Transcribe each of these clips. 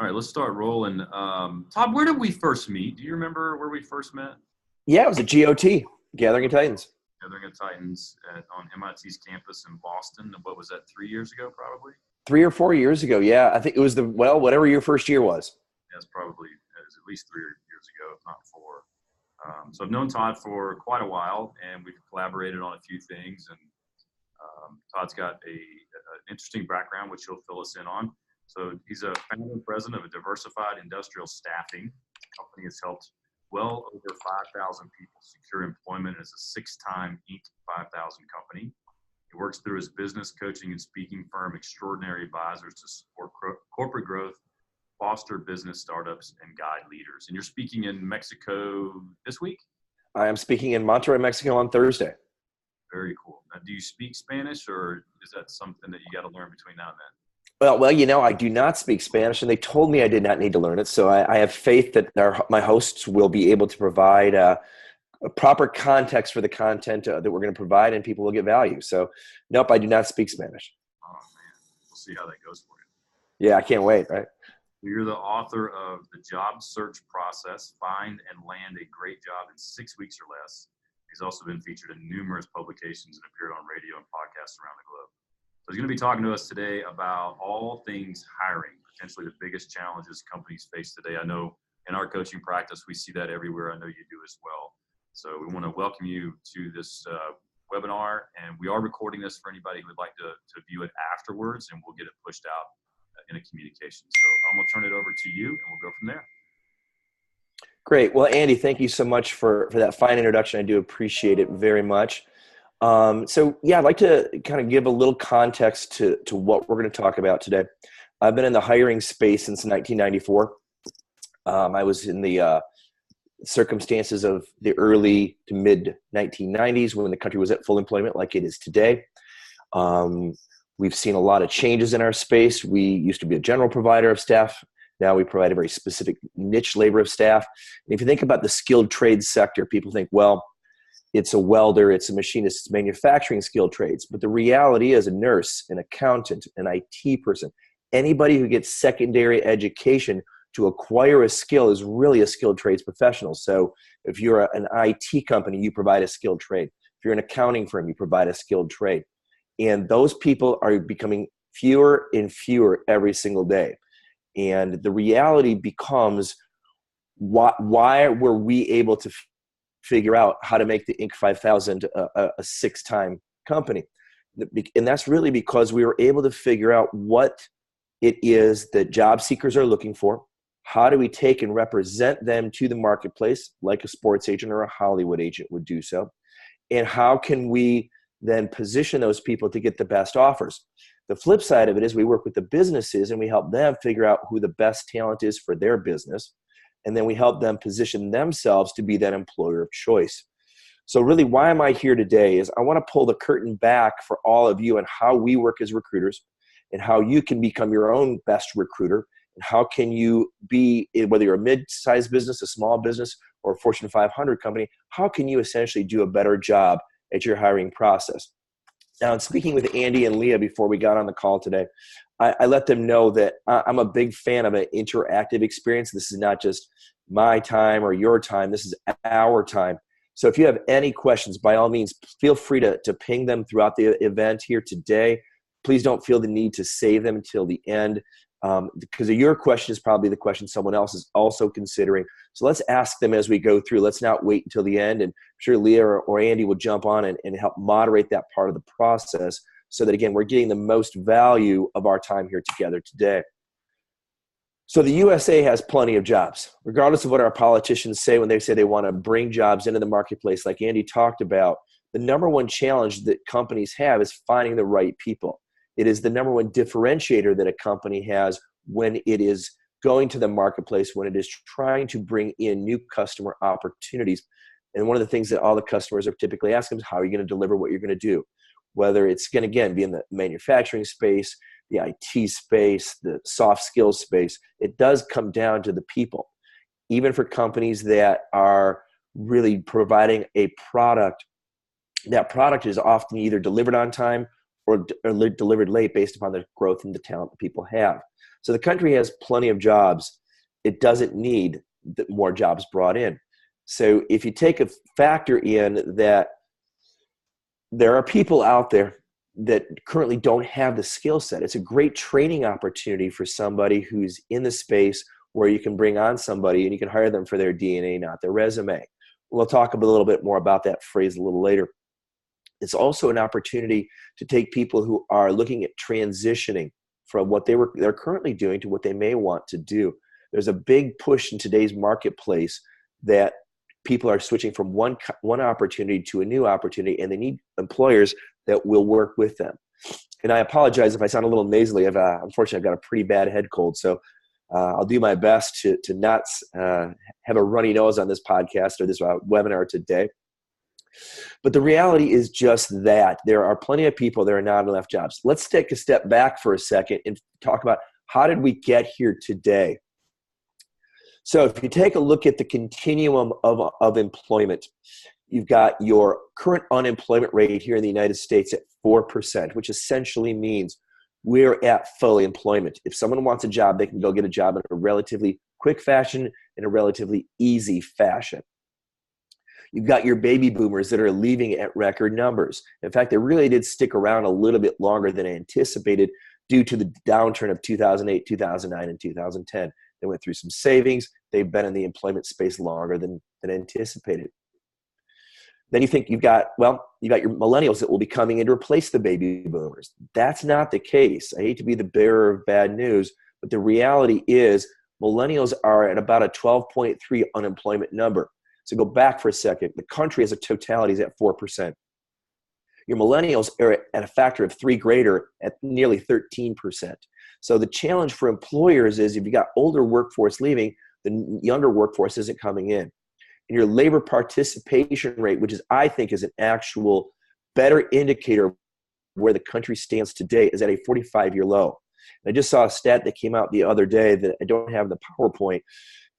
All right, let's start rolling. Todd, where did we first meet? Do you remember where we first met? Yeah, it was a GOT, Gathering of Titans. Gathering of Titans on MIT's campus in Boston. What was that, 3 years ago, probably? 3 or 4 years ago, yeah. I think it was whatever your first year was. That's probably it was at least 3 years ago, if not four. So I've known Todd for quite a while, and we've collaborated on a few things. And Todd's got an interesting background, which he'll fill us in on. So he's a founder and president of a diversified industrial staffing company. Has helped well over 5,000 people secure employment as a six-time Inc. 5,000 company. He works through his business coaching and speaking firm, Extraordinary Advisors, to support corporate growth, foster business startups, and guide leaders. And you're speaking in Mexico this week? I am speaking in Monterrey, Mexico on Thursday. Very cool. Now, do you speak Spanish, or is that something that you got to learn between now and then? Well, I do not speak Spanish, and they told me I did not need to learn it. So I have faith that my hosts will be able to provide a proper context for the content that we're going to provide, and people will get value. So, nope, I do not speak Spanish. Oh, man. We'll see how that goes for you. Yeah, I can't wait, right? You're the author of The Job Search Process, Find and Land a Great Job in 6 Weeks or Less. He's also been featured in numerous publications and appeared on radio and podcasts around the globe. So he's going to be talking to us today about all things hiring, potentially the biggest challenges companies face today. I know in our coaching practice, we see that everywhere. I know you do as well. So we want to welcome you to this webinar, and we are recording this for anybody who would like to view it afterwards, and we'll get it pushed out in a communication. So I'm going to turn it over to you, and we'll go from there. Great. Well, Andy, thank you so much for that fine introduction. I do appreciate it very much. I'd like to kind of give a little context to what we're going to talk about today. I've been in the hiring space since 1994. I was in the circumstances of the early to mid 1990s when the country was at full employment like it is today. We've seen a lot of changes in our space. We used to be a general provider of staff. Now we provide a very specific niche labor of staff. And if you think about the skilled trades sector, people think, well, it's a welder, it's a machinist, it's manufacturing skilled trades. But the reality is a nurse, an accountant, an IT person, anybody who gets secondary education to acquire a skill is really a skilled trades professional. So if you're an IT company, you provide a skilled trade. If you're an accounting firm, you provide a skilled trade. And those people are becoming fewer and fewer every single day. And the reality becomes, why were we able to figure out how to make the Inc. 5000 a six-time company? And that's really because we were able to figure out what it is that job seekers are looking for. How do we take and represent them to the marketplace like a sports agent or a Hollywood agent would do so? And how can we then position those people to get the best offers? The flip side of it is we work with the businesses and we help them figure out who the best talent is for their business. And then we help them position themselves to be that employer of choice. So really, why am I here today is I want to pull the curtain back for all of you on how we work as recruiters and how you can become your own best recruiter. And how can you be, whether you're a mid-sized business, a small business, or a Fortune 500 company, how can you essentially do a better job at your hiring process? Now, in speaking with Andy and Leah before we got on the call today, I let them know that I'm a big fan of an interactive experience. This is not just my time or your time. This is our time. So if you have any questions, by all means, feel free to ping them throughout the event here today. Please don't feel the need to save them until the end, because your question is probably the question someone else is also considering. So let's ask them as we go through. Let's not wait until the end. And I'm sure Leah or Andy will jump on and help moderate that part of the process so that, again, we're getting the most value of our time here together today. So the USA has plenty of jobs, regardless of what our politicians say when they say they want to bring jobs into the marketplace. Like Andy talked about, the number one challenge that companies have is finding the right people. It is the number one differentiator that a company has when it is going to the marketplace, when it is trying to bring in new customer opportunities. And one of the things that all the customers are typically asking is, how are you going to deliver what you're going to do? Whether it's going to, again, be in the manufacturing space, the IT space, the soft skills space, it does come down to the people. Even for companies that are really providing a product, that product is often either delivered on time delivered late based upon the growth and the talent that people have. So the country has plenty of jobs. It doesn't need more jobs brought in. So if you take a factor in that there are people out there that currently don't have the skill set, it's a great training opportunity for somebody who's in the space where you can bring on somebody and you can hire them for their DNA, not their resume. We'll talk a little bit more about that phrase a little later. It's also an opportunity to take people who are looking at transitioning from what they're currently doing to what they may want to do. There's a big push in today's marketplace that people are switching from one opportunity to a new opportunity, and they need employers that will work with them. And I apologize if I sound a little nasally. Unfortunately, I've got a pretty bad head cold, so I'll do my best to not have a runny nose on this podcast or this webinar today. But the reality is just that there are plenty of people that are not enough jobs. Let's take a step back for a second and talk about how did we get here today. So if you take a look at the continuum of employment, you've got your current unemployment rate here in the United States at 4%, which essentially means we're at full employment. If someone wants a job, they can go get a job in a relatively quick fashion, in a relatively easy fashion. You've got your baby boomers that are leaving at record numbers. In fact, they really did stick around a little bit longer than anticipated due to the downturn of 2008, 2009, and 2010. They went through some savings. They've been in the employment space longer than anticipated. Then you think you've got your millennials that will be coming in to replace the baby boomers. That's not the case. I hate to be the bearer of bad news, but the reality is millennials are at about a 12.3 unemployment number. So go back for a second. The country as a totality is at 4%. Your millennials are at a factor of 3 greater at nearly 13%. So the challenge for employers is if you got older workforce leaving, the younger workforce isn't coming in. And your labor participation rate, which I think is an actual better indicator of where the country stands today, is at a 45-year low. And I just saw a stat that came out the other day that I don't have in the PowerPoint,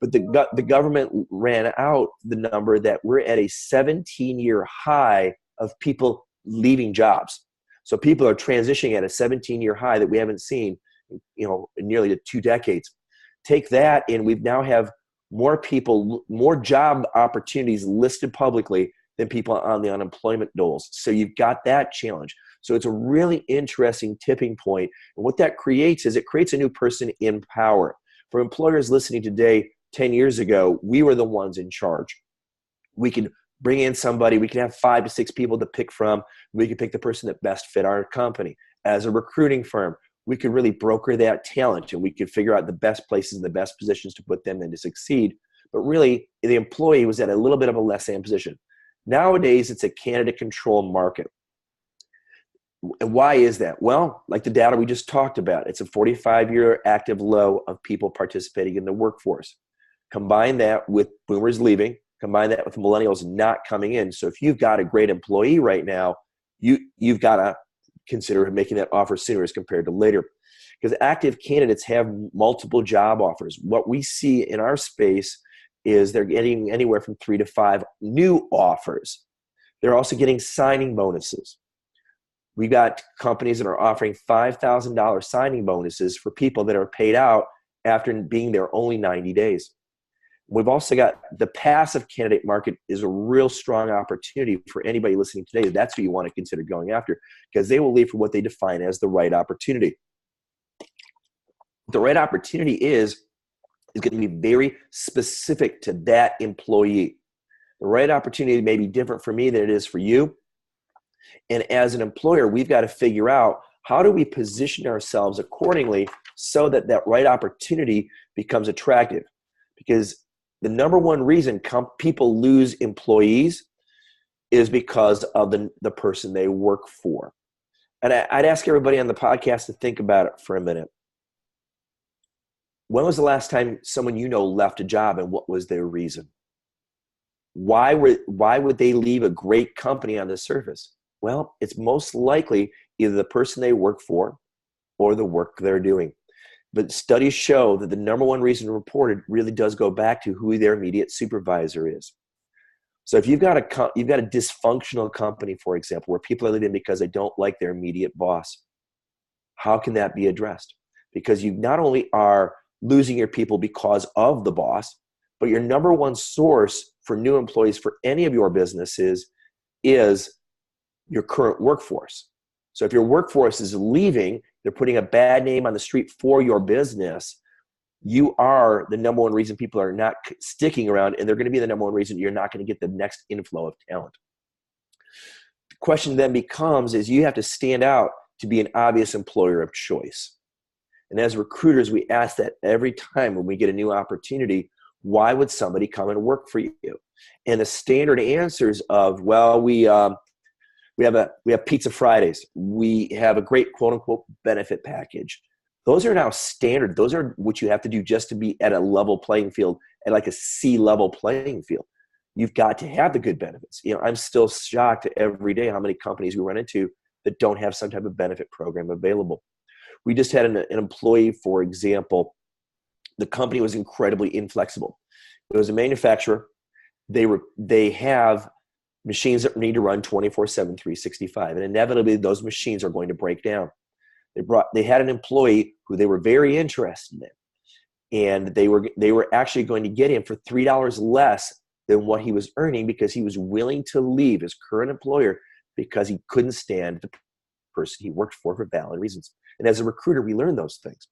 but the government ran out the number that we're at a 17-year high of people leaving jobs. So people are transitioning at a 17-year high that we haven't seen, in nearly 2 decades. Take that, and we now have more people, more job opportunities listed publicly than people on the unemployment doles. So you've got that challenge. So it's a really interesting tipping point. And what that creates is it creates a new person in power. For employers listening today, 10 years ago, we were the ones in charge. We could bring in somebody, we can have 5 to 6 people to pick from. We could pick the person that best fit our company. As a recruiting firm, we could really broker that talent and we could figure out the best places and the best positions to put them in to succeed. But really, the employee was at a little bit of a less-than position. Nowadays, it's a candidate control market. And why is that? Well, like the data we just talked about, it's a 45-year active low of people participating in the workforce. Combine that with boomers leaving, combine that with millennials not coming in. So if you've got a great employee right now, you've got to consider making that offer sooner as compared to later. Because active candidates have multiple job offers. What we see in our space is they're getting anywhere from 3 to 5 new offers. They're also getting signing bonuses. We've got companies that are offering $5,000 signing bonuses for people that are paid out after being there only 90 days. We've also got the passive candidate market is a real strong opportunity for anybody listening today. That's who you want to consider going after because they will leave for what they define as the right opportunity. The right opportunity is going to be very specific to that employee. The right opportunity may be different for me than it is for you. And as an employer, we've got to figure out how do we position ourselves accordingly so that that right opportunity becomes attractive. Because the number one reason people lose employees is because of the person they work for. And I'd ask everybody on the podcast to think about it for a minute. When was the last time someone left a job and what was their reason? Why would they leave a great company on the surface? Well, it's most likely either the person they work for or the work they're doing. But studies show that the number one reason reported really does go back to who their immediate supervisor is. So if you've got a dysfunctional company, for example, where people are leaving because they don't like their immediate boss, how can that be addressed? Because you not only are losing your people because of the boss, but your number one source for new employees for any of your businesses is your current workforce. So if your workforce is leaving, they're putting a bad name on the street for your business, you are the number one reason people are not sticking around, and they're going to be the number one reason you're not going to get the next inflow of talent. The question then becomes is you have to stand out to be an obvious employer of choice. And as recruiters, we ask that every time when we get a new opportunity, why would somebody come and work for you? And the standard answers of, well, we have Pizza Fridays. We have a great quote unquote benefit package. Those are now standard. Those are what you have to do just to be at a level playing field, at like a C-level playing field. You've got to have the good benefits. I'm still shocked every day how many companies we run into that don't have some type of benefit program available. We just had an employee, for example, the company was incredibly inflexible. It was a manufacturer. They have machines that need to run 24/7, 365, and inevitably those machines are going to break down. They had an employee who they were very interested in, and they were actually going to get him for $3 less than what he was earning because he was willing to leave his current employer because he couldn't stand the person he worked for valid reasons. And as a recruiter, we learned those things.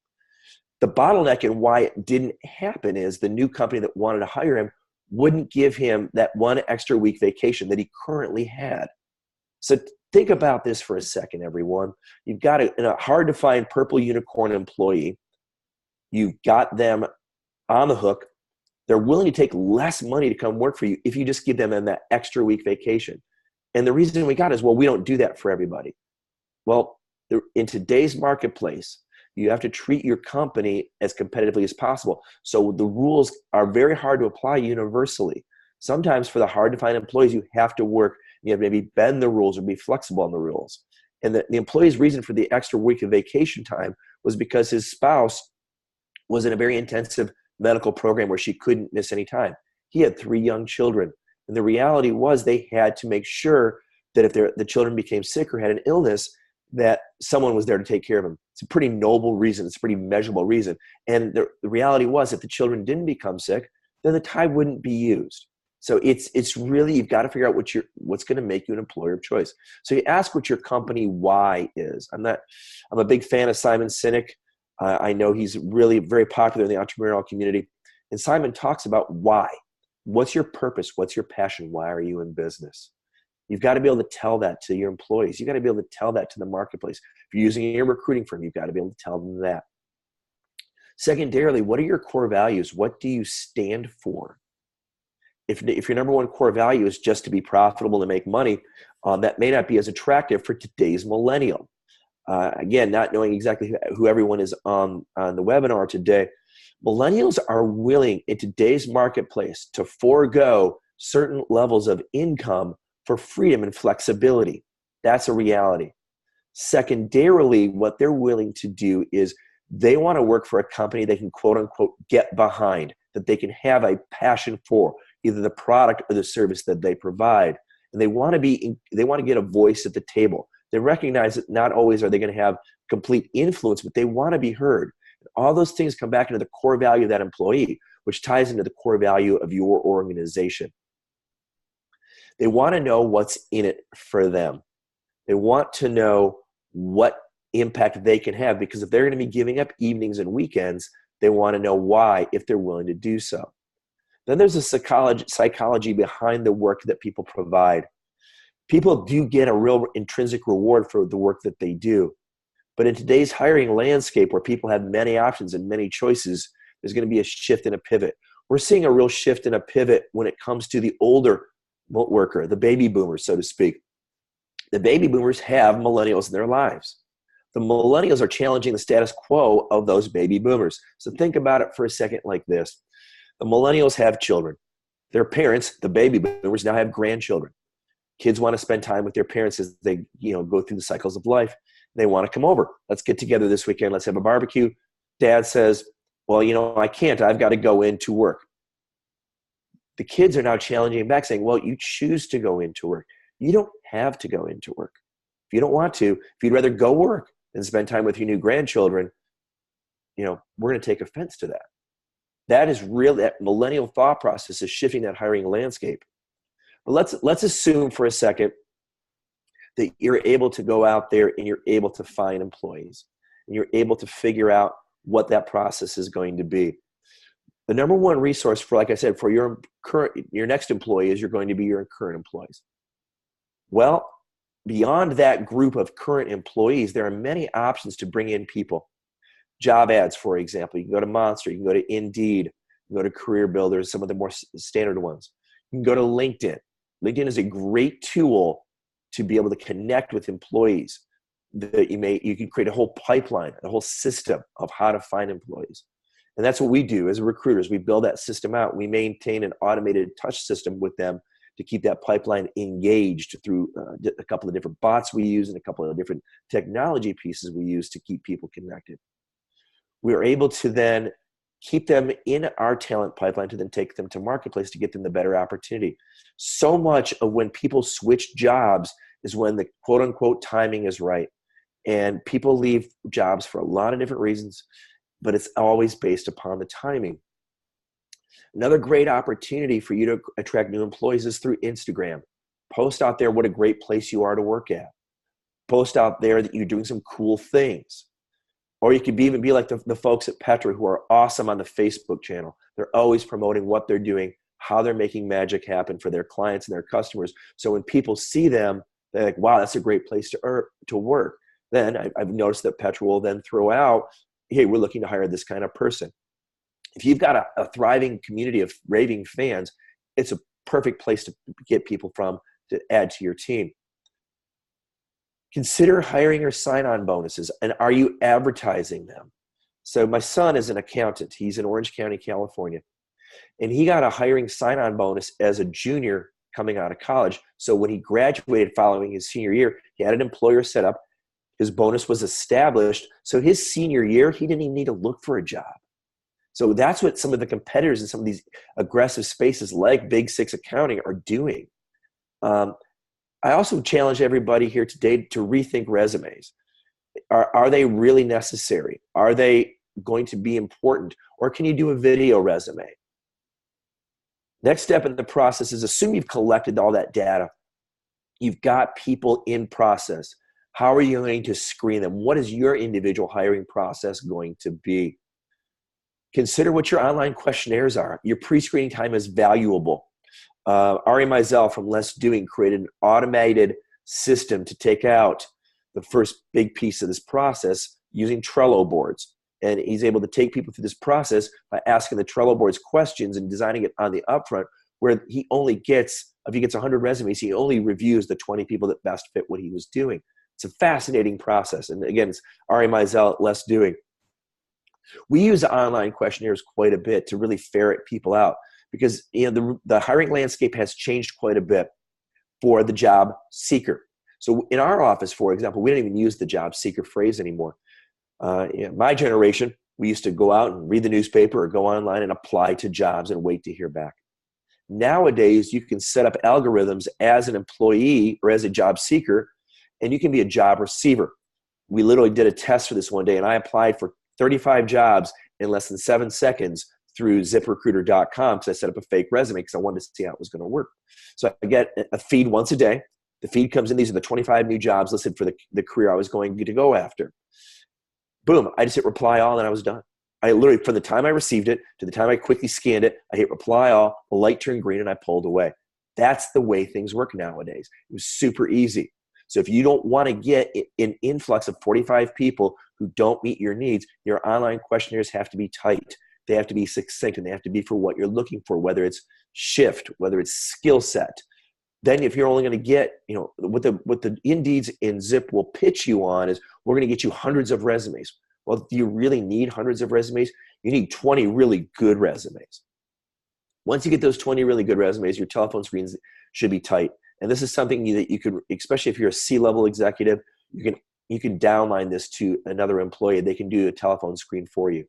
The bottleneck and why it didn't happen is the new company that wanted to hire him wouldn't give him that one extra week vacation that he currently had. So think about this for a second, everyone. You've got a hard-to-find purple unicorn employee. You've got them on the hook. They're willing to take less money to come work for you if you just give them that extra week vacation. And the reason we got is, well, we don't do that for everybody. Well, in today's marketplace, you have to treat your company as competitively as possible. So the rules are very hard to apply universally. Sometimes for the hard-to-find employees, you have to work, you have to maybe bend the rules or be flexible on the rules. And the employee's reason for the extra week of vacation time was because his spouse was in a very intensive medical program where she couldn't miss any time. He had 3 young children. And the reality was they had to make sure that if the children became sick or had an illness, that someone was there to take care of them. It's a pretty noble reason. It's a pretty measurable reason. And the reality was if the children didn't become sick, then the time wouldn't be used. So it's really, you've got to figure out what's going to make you an employer of choice. So you ask what your company why is. I'm a big fan of Simon Sinek. I know he's really very popular in the entrepreneurial community. And Simon talks about why. What's your purpose? What's your passion? Why are you in business? You've got to be able to tell that to your employees. You've got to be able to tell that to the marketplace. If you're using your recruiting firm, you've got to be able to tell them that. Secondarily, what are your core values? What do you stand for? If your number one core value is just to be profitable and make money, that may not be as attractive for today's millennial. Again, not knowing exactly who everyone is on the webinar today, millennials are willing in today's marketplace to forego certain levels of income for freedom and flexibility. That's a reality. Secondarily, what they're willing to do is they want to work for a company they can quote unquote get behind, that they can have a passion for, either the product or the service that they provide. And they want to get a voice at the table. They recognize that not always are they going to have complete influence, but they want to be heard. All those things come back into the core value of that employee, which ties into the core value of your organization. They want to know what's in it for them. They want to know what impact they can have, because if they're going to be giving up evenings and weekends, they want to know why if they're willing to do so. Then there's a psychology behind the work that people provide. People do get a real intrinsic reward for the work that they do. But in today's hiring landscape where people have many options and many choices, there's going to be a shift and a pivot. We're seeing a real shift and a pivot when it comes to the older worker, the baby boomers, so to speak. The baby boomers have millennials in their lives. The millennials are challenging the status quo of those baby boomers. So think about it for a second like this. The millennials have children. Their parents, the baby boomers, now have grandchildren. Kids want to spend time with their parents as they go through the cycles of life. They want to come over. Let's get together this weekend. Let's have a barbecue. Dad says, well, I can't. I've got to go into work. The kids are now challenging back, saying, well, you choose to go into work. You don't have to go into work. If you don't want to, if you'd rather go work than spend time with your new grandchildren, we're going to take offense to that. That is real. That millennial thought process is shifting that hiring landscape. But let's assume for a second that you're able to go out there and you're able to find employees and you're able to figure out what that process is going to be. The number one resource for, like I said, for your next employee is you're going to be your current employees. Well, beyond that group of current employees, there are many options to bring in people. Job ads, for example. You can go to Monster, you can go to Indeed, you can go to Career Builders, some of the more standard ones. You can go to LinkedIn. LinkedIn is a great tool to be able to connect with employees. That you can create a whole pipeline, a whole system of how to find employees. And that's what we do as recruiters. We build that system out. We maintain an automated touch system with them to keep that pipeline engaged through a couple of different bots we use and a couple of different technology pieces we use to keep people connected. We are able to then keep them in our talent pipeline to then take them to marketplace to get them the better opportunity. So much of when people switch jobs is when the quote unquote timing is right. And people leave jobs for a lot of different reasons, but it's always based upon the timing. Another great opportunity for you to attract new employees is through Instagram. Post out there what a great place you are to work at. Post out there that you're doing some cool things. Or you could even be like the folks at Petra who are awesome on the Facebook channel. They're always promoting what they're doing, how they're making magic happen for their clients and their customers. So when people see them, they're like, wow, that's a great place to work. Then I've noticed that Petra will then throw out, hey, we're looking to hire this kind of person. If you've got a thriving community of raving fans, it's a perfect place to get people from to add to your team. Consider hiring or sign-on bonuses, and are you advertising them? So my son is an accountant. He's in Orange County, California, and he got a hiring sign-on bonus as a junior coming out of college. So when he graduated following his senior year, he had an employer set up. His bonus was established. So his senior year, he didn't even need to look for a job. So that's what some of the competitors in some of these aggressive spaces like Big Six accounting are doing. I also challenge everybody here today to rethink resumes. Are they really necessary? Are they going to be important? Or can you do a video resume? Next step in the process is assume you've collected all that data. You've got people in process. How are you going to screen them? What is your individual hiring process going to be? Consider what your online questionnaires are. Your pre-screening time is valuable. Ari Mizell from Less Doing created an automated system to take out the first big piece of this process using Trello boards. And he's able to take people through this process by asking the Trello boards questions and designing it on the upfront, where he only gets, if he gets 100 resumes, he only reviews the 20 people that best fit what he was doing. It's a fascinating process. And again, it's Ari Mizell at Less Doing. We use online questionnaires quite a bit to really ferret people out because the hiring landscape has changed quite a bit for the job seeker. So in our office, for example, we don't even use the job seeker phrase anymore. My generation, we used to go out and read the newspaper or go online and apply to jobs and wait to hear back. Nowadays, you can set up algorithms as an employee or as a job seeker, and you can be a job receiver. We literally did a test for this one day, and I applied for 35 jobs in less than 7 seconds through ziprecruiter.com because I set up a fake resume because I wanted to see how it was going to work. So I get a feed once a day. The feed comes in. These are the 25 new jobs listed for the career I was going to go after. Boom. I just hit reply all and I was done. I literally, from the time I received it to the time I quickly scanned it, I hit reply all, the light turned green, and I pulled away. That's the way things work nowadays. It was super easy. So if you don't want to get an influx of 45 people who don't meet your needs, your online questionnaires have to be tight. They have to be succinct, and they have to be for what you're looking for, whether it's shift, whether it's skill set. Then if you're only going to get, what the Indeeds and Zip will pitch you on is, we're going to get you hundreds of resumes. Well, do you really need hundreds of resumes? You need 20 really good resumes. Once you get those 20 really good resumes, your telephone screens should be tight. And this is something that you could, especially if you're a C-level executive, you can downline this to another employee. They can do a telephone screen for you.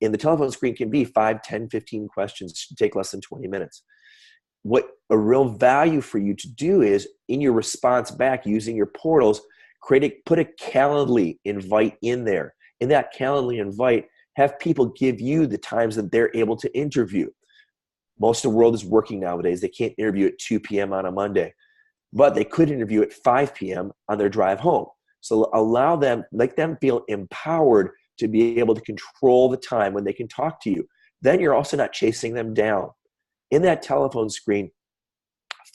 And the telephone screen can be 5, 10, 15 questions. It should take less than 20 minutes. what a real value for you to do is in your response back using your portals, put a Calendly invite in there. In that Calendly invite, have people give you the times that they're able to interview. Most of the world is working nowadays. They can't interview at 2 p.m. on a Monday, but they could interview at 5 p.m. on their drive home. So allow them, make them feel empowered to be able to control the time when they can talk to you. Then you're also not chasing them down. In that telephone screen,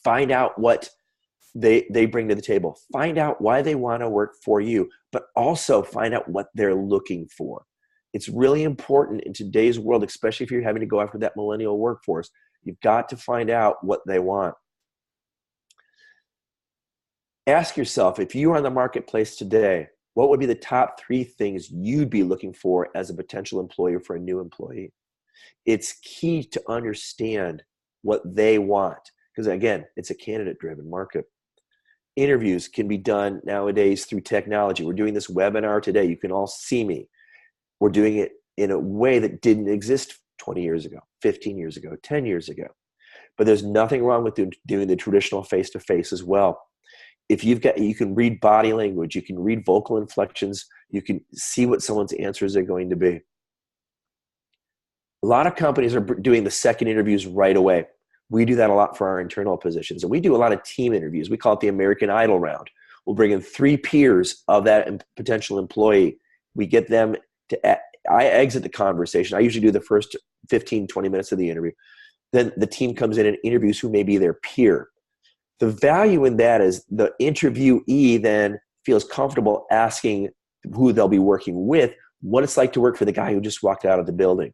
find out what they bring to the table. Find out why they want to work for you, but also find out what they're looking for. It's really important in today's world, especially if you're having to go after that millennial workforce. You've got to find out what they want. Ask yourself, if you are in the marketplace today, what would be the top 3 things you'd be looking for as a potential employer for a new employee? It's key to understand what they want, because again, it's a candidate-driven market. Interviews can be done nowadays through technology. We're doing this webinar today. You can all see me. We're doing it in a way that didn't exist 20 years ago, 15 years ago, 10 years ago. But there's nothing wrong with doing the traditional face-to-face as well. If you can read body language, you can read vocal inflections, you can see what someone's answers are going to be. A lot of companies are doing the second interviews right away. We do that a lot for our internal positions. And we do a lot of team interviews. We call it the American Idol round. We'll bring in 3 peers of that potential employee. We get them to, I exit the conversation. I usually do the first 15, 20 minutes of the interview. Then the team comes in and interviews who may be their peer. The value in that is the interviewee then feels comfortable asking who they'll be working with, what it's like to work for the guy who just walked out of the building.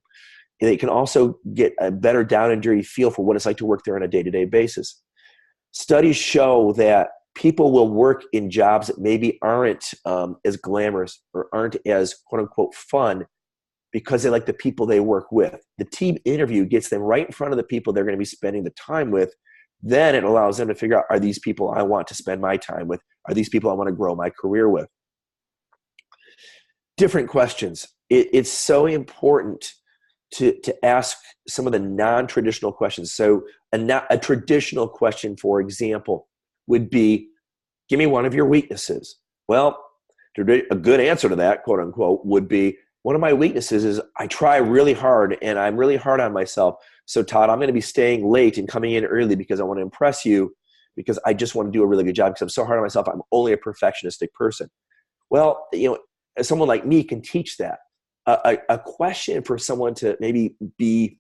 And they can also get a better down and dirty feel for what it's like to work there on a day-to-day basis. Studies show that people will work in jobs that maybe aren't as glamorous or aren't as quote-unquote fun because they like the people they work with. The team interview gets them right in front of the people they're going to be spending the time with. Then it allows them to figure out, are these people I want to spend my time with? Are these people I want to grow my career with? Different questions. It's so important to ask some of the non-traditional questions. So a traditional question, for example, would be, give me one of your weaknesses. Well, a good answer to that, quote unquote, would be, one of my weaknesses is I try really hard and I'm really hard on myself. So Todd, I'm going to be staying late and coming in early because I want to impress you, because I just want to do a really good job because I'm so hard on myself. I'm only a perfectionistic person. Well, someone like me can teach that. A question for someone to maybe be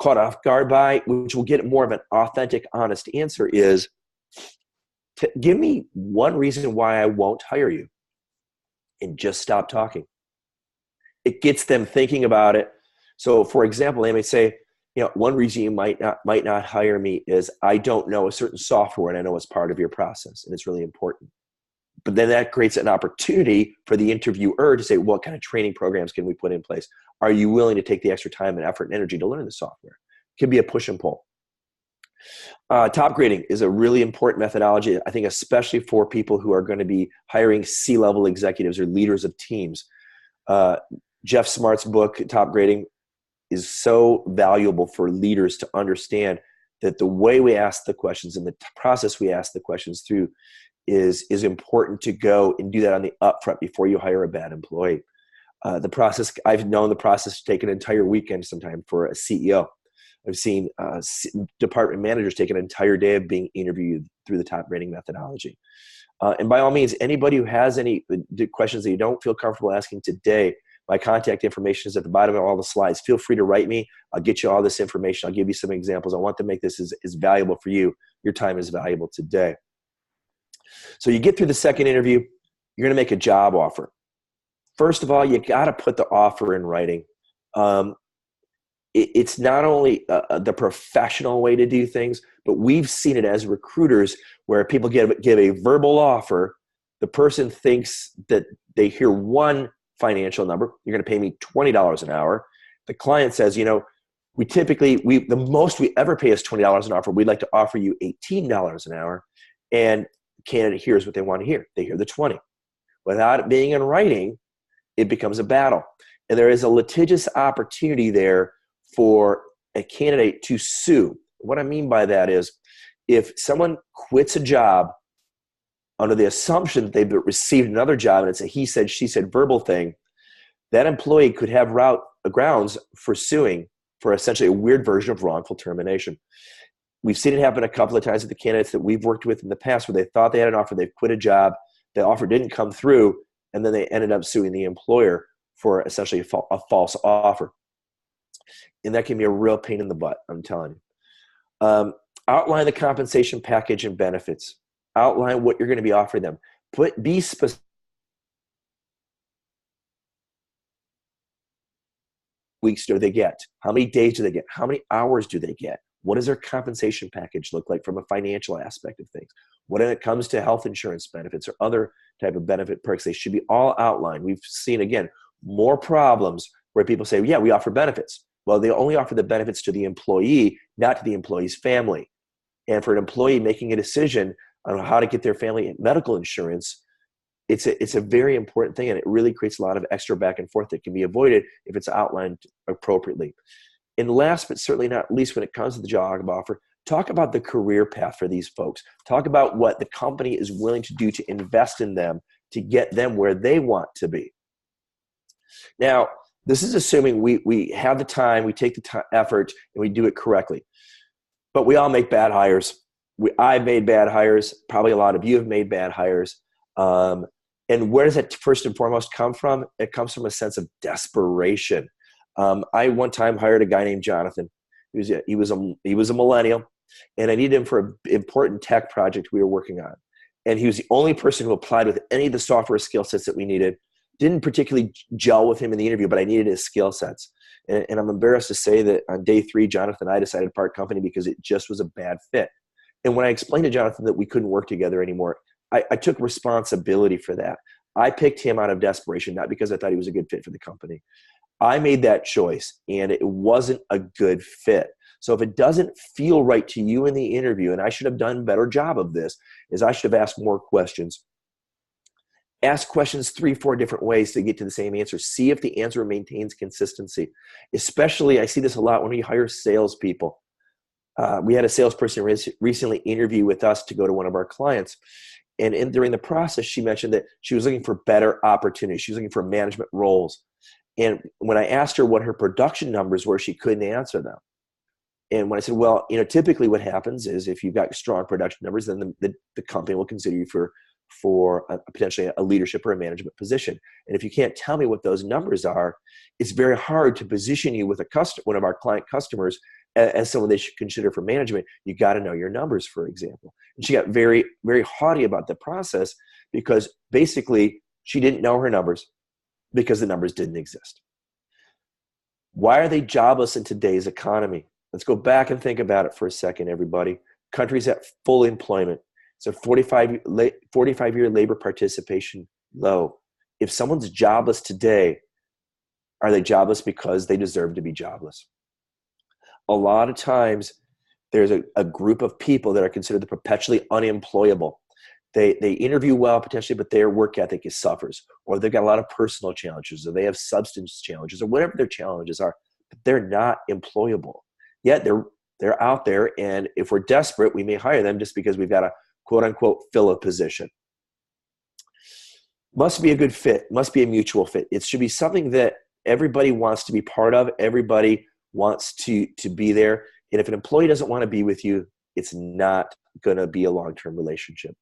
caught off guard by, which will get more of an authentic, honest answer, is to give me one reason why I won't hire you, and just stop talking. It gets them thinking about it. So, for example, they may say, one reason you might not hire me is I don't know a certain software and I know it's part of your process and it's really important. But then that creates an opportunity for the interviewer to say, what kind of training programs can we put in place? Are you willing to take the extra time and effort and energy to learn the software? It can be a push and pull. Top grading is a really important methodology, I think, especially for people who are going to be hiring C-level executives or leaders of teams. Jeff Smart's book, Top Grading, is so valuable for leaders to understand that the way we ask the questions and the process we ask the questions through is important to go and do that on the upfront before you hire a bad employee. The process, I've known the process to take an entire weekend sometime for a CEO. I've seen department managers take an entire day of being interviewed through the top grading methodology. And by all means, anybody who has any questions that you don't feel comfortable asking today, my contact information is at the bottom of all the slides. Feel free to write me. I'll get you all this information. I'll give you some examples. I want to make this as valuable for you. Your time is valuable today. So you get through the second interview, you're going to make a job offer. First of all, you got to put the offer in writing. It's not only the professional way to do things, but we've seen it as recruiters where people give a verbal offer. The person thinks that they hear one financial number. You're going to pay me $20 an hour. The client says, we typically, the most we ever pay is $20 an hour. We'd like to offer you $18 an hour. And candidate hears what they want to hear. They hear the 20. Without it being in writing, it becomes a battle. And there is a litigious opportunity there for a candidate to sue. What I mean by that is if someone quits a job under the assumption that they've received another job and it's a he said, she said verbal thing, that employee could have grounds for suing for essentially a weird version of wrongful termination. We've seen it happen a couple of times with the candidates that we've worked with in the past where they thought they had an offer, they quit a job, the offer didn't come through, and then they ended up suing the employer for essentially a false offer. And that can be a real pain in the butt, I'm telling you. Outline the compensation package and benefits. Outline what you're going to be offering them. Be specific. Weeks do they get? How many days do they get? How many hours do they get? What does their compensation package look like from a financial aspect of things? When it comes to health insurance benefits or other type of benefit perks, they should be all outlined. We've seen, again, more problems where people say, yeah, we offer benefits. Well, they only offer the benefits to the employee, not to the employee's family. And for an employee making a decision on how to get their family medical insurance, it's a very important thing, and it really creates a lot of extra back and forth that can be avoided if it's outlined appropriately. And last but certainly not least, when it comes to the job offer, talk about the career path for these folks. Talk about what the company is willing to do to invest in them to get them where they want to be. Now, this is assuming we have the time, we take the effort, and we do it correctly. But we all make bad hires. I've made bad hires. Probably a lot of you have made bad hires. And where does it first and foremost come from? It comes from a sense of desperation. I one time hired a guy named Jonathan. He was a millennial, and I needed him for an important tech project we were working on. And he was the only person who applied with any of the software skill sets that we needed. Didn't particularly gel with him in the interview, but I needed his skill sets. And I'm embarrassed to say that on day 3, Jonathan and I decided to part company because it just was a bad fit. And when I explained to Jonathan that we couldn't work together anymore, I took responsibility for that. I picked him out of desperation, not because I thought he was a good fit for the company. I made that choice, and it wasn't a good fit. So if it doesn't feel right to you in the interview, and I should have done a better job of this, is I should have asked more questions. Ask questions 3-4 different ways to get to the same answer. See if the answer maintains consistency. Especially, I see this a lot when we hire salespeople. We had a salesperson recently interview with us to go to one of our clients. And during the process, she mentioned that she was looking for better opportunities. She was looking for management roles. And when I asked her what her production numbers were, she couldn't answer them. And when I said, well, typically what happens is if you've got strong production numbers, then the company will consider you for potentially a leadership or a management position. And if you can't tell me what those numbers are, it's very hard to position you with one of our client customers as someone they should consider for management. You got to know your numbers, for example. And she got very, very haughty about the process because basically she didn't know her numbers because the numbers didn't exist. Why are they jobless in today's economy? Let's go back and think about it for a second, everybody. Countries at full employment. So 45-year labor participation low. If someone's jobless today, are they jobless because they deserve to be jobless? A lot of times there's a group of people that are considered the perpetually unemployable. They interview well potentially, but their work ethic suffers, or they've got a lot of personal challenges, or they have substance challenges, or whatever their challenges are, but they're not employable. Yet they're out there, and if we're desperate, we may hire them just because we've got to quote unquote fill a position. Must be a good fit, must be a mutual fit. It should be something that everybody wants to be part of, everybody wants to be there. And if an employee doesn't want to be with you, it's not going to be a long-term relationship.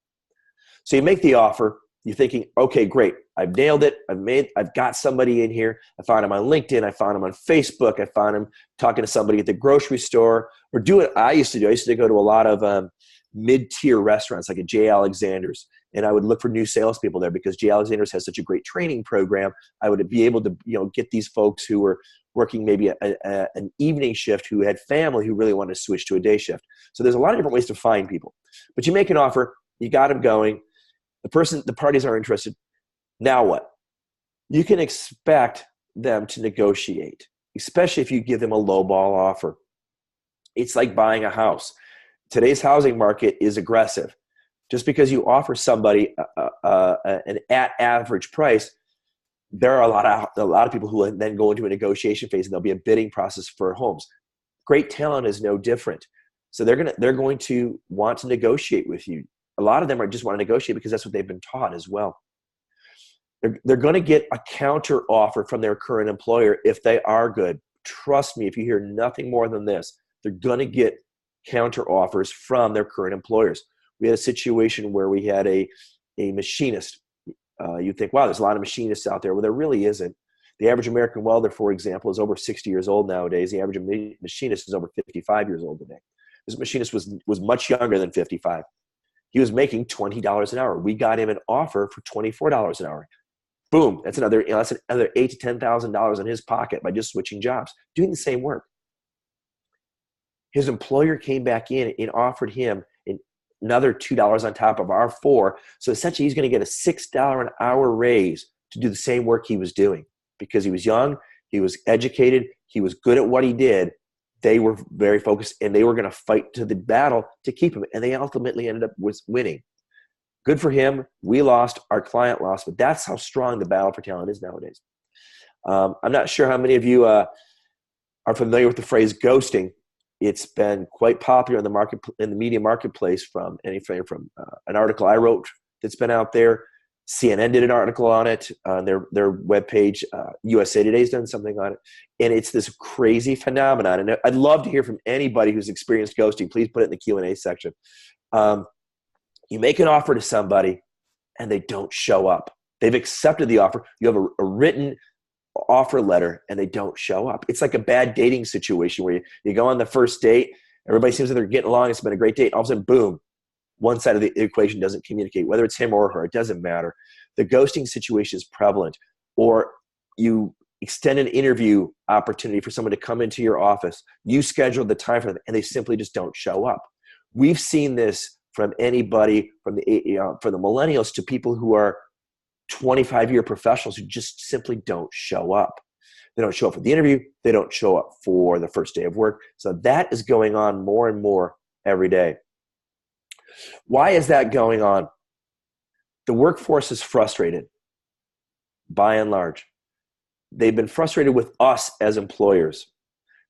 So you make the offer, you're thinking, okay, great. I've nailed it. I've got somebody in here. I found him on LinkedIn. I found him on Facebook. I found him talking to somebody at the grocery store, or do what I used to do. I used to go to a lot of mid-tier restaurants like a J. Alexander's, and I would look for new salespeople there because J. Alexander's has such a great training program. I would be able to, get these folks who were working maybe an evening shift, who had family, who really wanted to switch to a day shift. So there's a lot of different ways to find people. But you make an offer, you got them going. The parties are interested. Now what? You can expect them to negotiate, especially if you give them a lowball offer. It's like buying a house. Today's housing market is aggressive. Just because you offer somebody an at average price, there are a lot of people who will then go into a negotiation phase, and there'll be a bidding process for homes. Great talent is no different. So they're going to want to negotiate with you. A lot of them are just want to negotiate because that's what they've been taught as well. They're going to get a counter offer from their current employer if they are good. Trust me, if you hear nothing more than this, they're going to get counter offers from their current employers. We had a situation where we had a machinist. You'd think, wow, there's a lot of machinists out there. Well, there really isn't. The average American welder, for example, is over 60 years old nowadays. The average machinist is over 55 years old today. This machinist was much younger than 55. He was making $20 an hour. We got him an offer for $24 an hour. Boom, that's another $8,000 to $10,000 in his pocket by just switching jobs, doing the same work. His employer came back in and offered him another $2 on top of our $4. So essentially, he's going to get a $6 an hour raise to do the same work he was doing because he was young, he was educated, he was good at what he did. They were very focused, and they were going to fight to the battle to keep him, and they ultimately ended up winning. Good for him. We lost. Our client lost. But that's how strong the battle for talent is nowadays. I'm not sure how many of you are familiar with the phrase ghosting. It's been quite popular in the media marketplace from anything from an article I wrote that's been out there. CNN did an article on it on their webpage. USA Today's done something on it. And it's this crazy phenomenon. And I'd love to hear from anybody who's experienced ghosting. Please put it in the Q&A section. You make an offer to somebody and they don't show up. They've accepted the offer. You have a written offer letter and they don't show up. It's like a bad dating situation where you go on the first date, everybody seems like they're getting along, it's been a great date, all of a sudden, boom, one side of the equation doesn't communicate, whether it's him or her, it doesn't matter. The ghosting situation is prevalent. Or you extend an interview opportunity for someone to come into your office, you schedule the time for them, and they simply just don't show up. We've seen this from anybody from the millennials to people who are 25-year professionals who just simply don't show up. They don't show up for the interview. They don't show up for the first day of work. So that is going on more and more every day. Why is that going on? The workforce is frustrated, by and large. They've been frustrated with us as employers.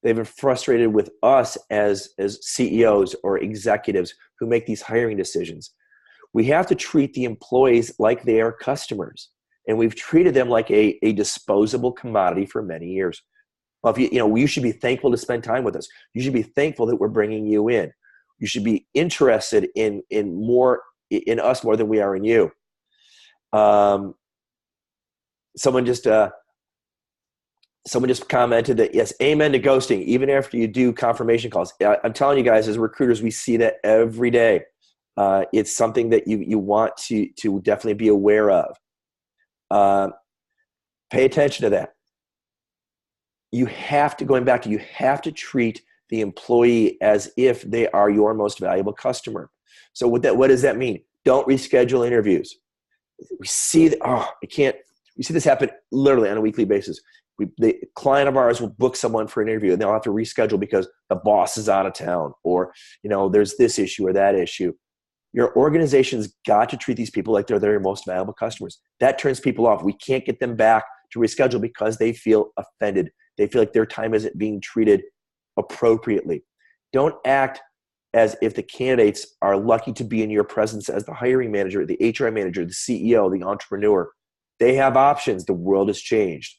They've been frustrated with us as CEOs or executives who make these hiring decisions. We have to treat the employees like they are customers, and we've treated them like a disposable commodity for many years. Well, you should be thankful to spend time with us. You should be thankful that we're bringing you in. You should be interested in us more than we are in you. Someone just commented that, yes, amen to ghosting, even after you do confirmation calls. I'm telling you guys, as recruiters, we see that every day. It's something that you want to definitely be aware of. Pay attention to that. You have to treat the employee as if they are your most valuable customer. So what does that mean? Don't reschedule interviews. We see this happen literally on a weekly basis. The client of ours will book someone for an interview and they'll have to reschedule because the boss is out of town, or there's this issue or that issue. Your organization's got to treat these people like they're their most valuable customers. That turns people off. We can't get them back to reschedule because they feel offended. They feel like their time isn't being treated appropriately. Don't act as if the candidates are lucky to be in your presence as the hiring manager, the HR manager, the CEO, the entrepreneur. They have options. The world has changed.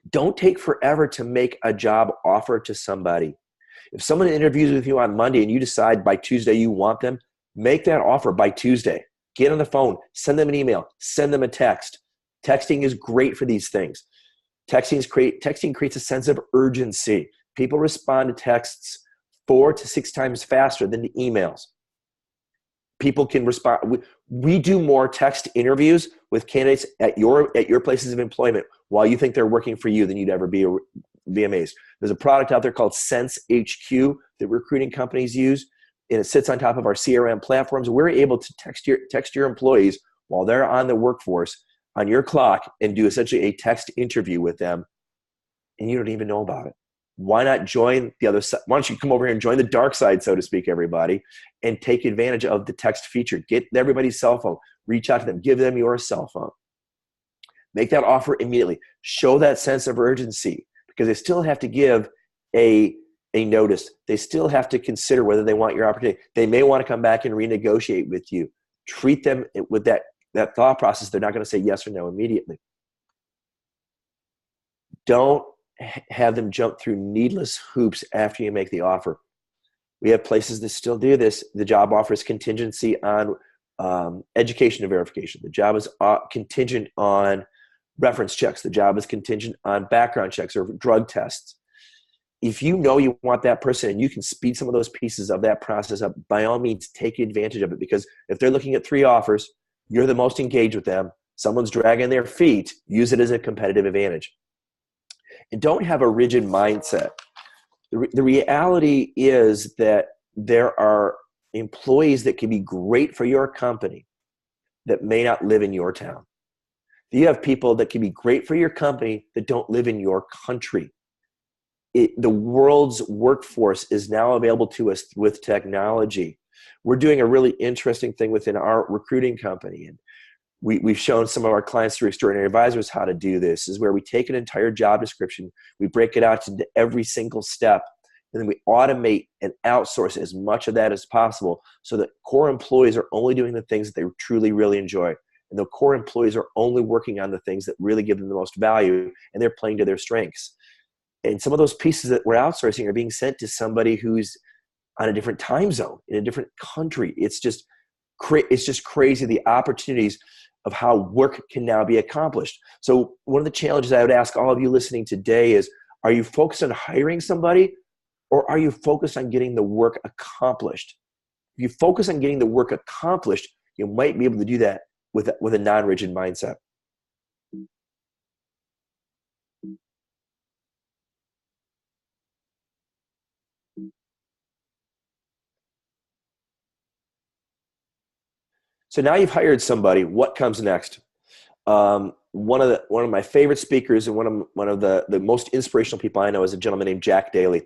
Don't take forever to make a job offer to somebody. If someone interviews with you on Monday and you decide by Tuesday you want them, make that offer by Tuesday. Get on the phone, send them an email, send them a text. Texting is great for these things. Texting creates a sense of urgency. People respond to texts 4 to 6 times faster than the emails. People can respond. We do more text interviews with candidates at your places of employment while you think they're working for you than you'd ever be amazed. There's a product out there called Sense HQ that recruiting companies use, and it sits on top of our CRM platforms. We're able to text your employees while they're on the workforce on your clock and do essentially a text interview with them, and you don't even know about it. Why not join the other side? Why don't you come over here and join the dark side, so to speak, everybody, and take advantage of the text feature. Get everybody's cell phone. Reach out to them. Give them your cell phone. Make that offer immediately. Show that sense of urgency, because they still have to give a a notice. They still have to consider whether they want your opportunity. They may want to come back and renegotiate with you. Treat them with that thought process. They're not going to say yes or no immediately. Don't have them jump through needless hoops after you make the offer. We have places that still do this. The job offer is contingency on education and verification. The job is contingent on reference checks. The job is contingent on background checks or drug tests. If you know you want that person and you can speed some of those pieces of that process up, by all means, take advantage of it. Because if they're looking at 3 offers, you're the most engaged with them, someone's dragging their feet, use it as a competitive advantage. And don't have a rigid mindset. The reality is that there are employees that can be great for your company that may not live in your town. You have people that can be great for your company that don't live in your country. The world's workforce is now available to us with technology. We're doing a really interesting thing within our recruiting company. And we've shown some of our clients through Extraordinary Advisors how to do this, is where we take an entire job description, we break it out into every single step, and then we automate and outsource as much of that as possible so that core employees are only doing the things that they truly, really enjoy. And the core employees are only working on the things that really give them the most value, and they're playing to their strengths. And some of those pieces that we're outsourcing are being sent to somebody who's on a different time zone, in a different country. It's just crazy, the opportunities of how work can now be accomplished. So one of the challenges I would ask all of you listening today is, are you focused on hiring somebody, or are you focused on getting the work accomplished? If you focus on getting the work accomplished, you might be able to do that with a non-rigid mindset. So now you've hired somebody. What comes next? One of my favorite speakers and one of the most inspirational people I know is a gentleman named Jack Daly.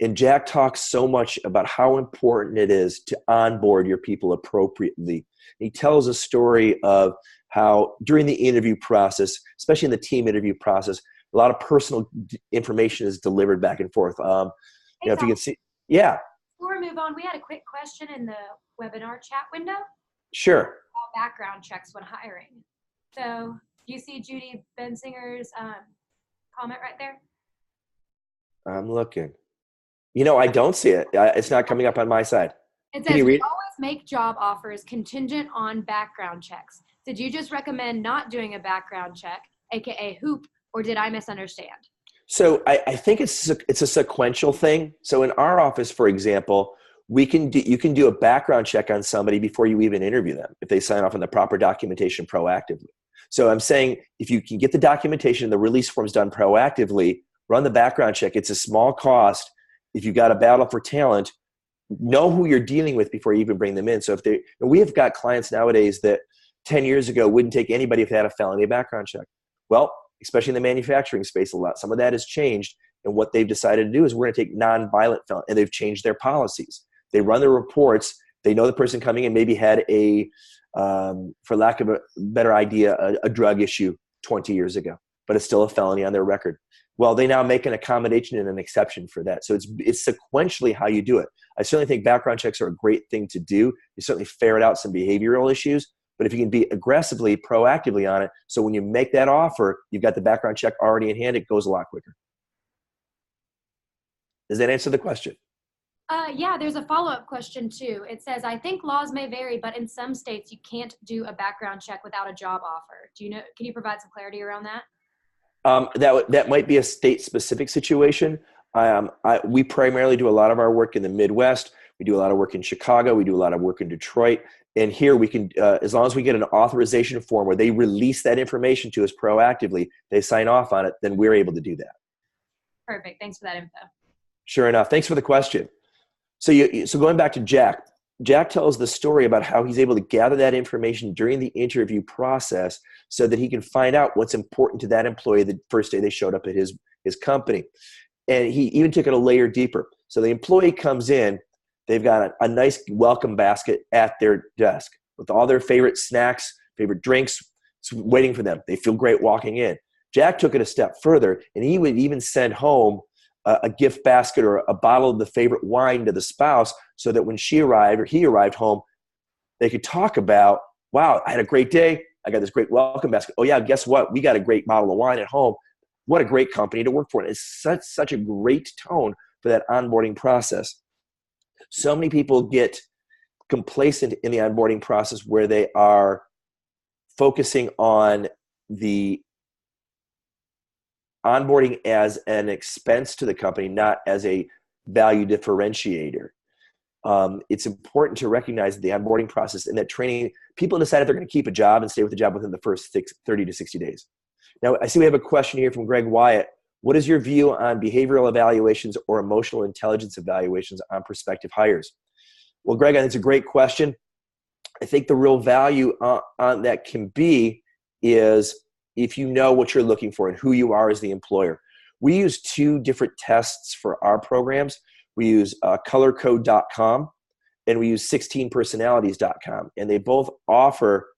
And Jack talks so much about how important it is to onboard your people appropriately. He tells a story of how during the interview process, especially in the team interview process, a lot of personal information is delivered back and forth. If you can see, yeah. Before we move on, we had a quick question in the webinar chat window. Sure. About background checks when hiring. So, do you see Judy Bensinger's comment right there? I'm looking. I don't see it. It's not coming up on my side. It says, we always make job offers contingent on background checks. Did you just recommend not doing a background check, aka hoop, or did I misunderstand? So I think it's a sequential thing. So in our office, for example, you can do a background check on somebody before you even interview them if they sign off on the proper documentation proactively. So I'm saying if you can get the documentation and the release forms done proactively, run the background check. It's a small cost. If you've got a battle for talent, know who you're dealing with before you even bring them in. So we have got clients nowadays that 10 years ago wouldn't take anybody if they had a felony background check. Well, especially in the manufacturing space, some of that has changed. And what they've decided to do is we're going to take non-violent felon, and they've changed their policies. They run their reports. They know the person coming in maybe had for lack of a better idea, a drug issue 20 years ago, but it's still a felony on their record. Well, they now make an accommodation and an exception for that. So it's sequentially how you do it. I certainly think background checks are a great thing to do. You certainly ferret out some behavioral issues, but if you can be aggressively, proactively on it, so when you make that offer, you've got the background check already in hand, it goes a lot quicker. Does that answer the question? Yeah, there's a follow-up question too. It says, I think laws may vary, but in some states you can't do a background check without a job offer. Can you provide some clarity around that? That might be a state-specific situation. We primarily do a lot of our work in the Midwest. We do a lot of work in Chicago. We do a lot of work in Detroit. And here we can, as long as we get an authorization form where they release that information to us proactively, they sign off on it, then we're able to do that. Perfect. Thanks for that info. Sure enough. Thanks for the question. So going back to Jack. Jack tells the story about how he's able to gather that information during the interview process so that he can find out what's important to that employee the first day they showed up at his company. And he even took it a layer deeper. So the employee comes in, they've got a nice welcome basket at their desk with all their favorite snacks, favorite drinks, waiting for them. They feel great walking in. Jack took it a step further, and he would even send home a gift basket or a bottle of the favorite wine to the spouse so that when she arrived or he arrived home, they could talk about, wow, I had a great day. I got this great welcome basket. Oh yeah, guess what? We got a great bottle of wine at home. What a great company to work for. And it's such a great tone for that onboarding process. So many people get complacent in the onboarding process where they are focusing on the onboarding as an expense to the company, not as a value differentiator. It's important to recognize the onboarding process and that training, people decide if they're going to keep a job and stay with the job within the first 30 to 60 days. Now, I see we have a question here from Greg Wyatt. What is your view on behavioral evaluations or emotional intelligence evaluations on prospective hires? Well, Greg, I think it's a great question. I think the real value on that can be is if you know what you're looking for and who you are as the employer. We use 2 different tests for our programs. We use colorcode.com and we use 16personalities.com. And they both offer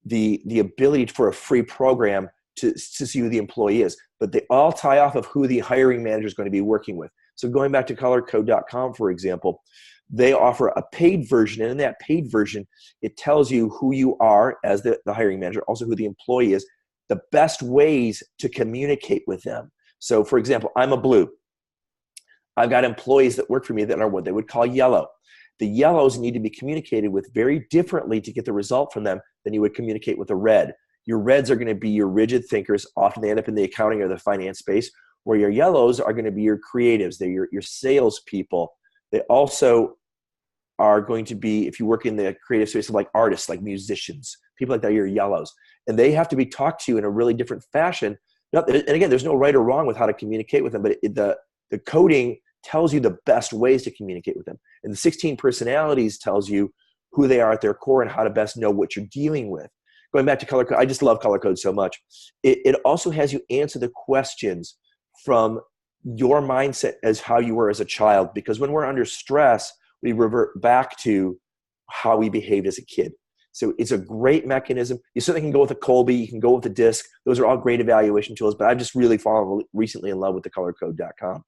the ability for a free program to see who the employee is. But they all tie off of who the hiring manager is going to be working with. So going back to colorcode.com, for example, they offer a paid version. And in that paid version, it tells you who you are as the hiring manager, also who the employee is, the best ways to communicate with them. So for example, I'm a blue. I've got employees that work for me that are what they would call yellow. The yellows need to be communicated with very differently to get the result from them than you would communicate with a red. Your reds are going to be your rigid thinkers. Often they end up in the accounting or the finance space, where your yellows are going to be your creatives. They're your sales people. They also are going to be, if you work in the creative space, like artists, like musicians, people like that, you're yellows. And they have to be talked to in a really different fashion. And again, there's no right or wrong with how to communicate with them, but the coding tells you the best ways to communicate with them. And the 16 personalities tells you who they are at their core and how to best know what you're dealing with. Going back to color code, I just love color code so much. It also has you answer the questions from your mindset as how you were as a child, because when we're under stress, we revert back to how we behaved as a kid. So it's a great mechanism. You certainly can go with a Colby, you can go with a DISC. Those are all great evaluation tools, but I've just really fallen recently in love with the colorcode.com.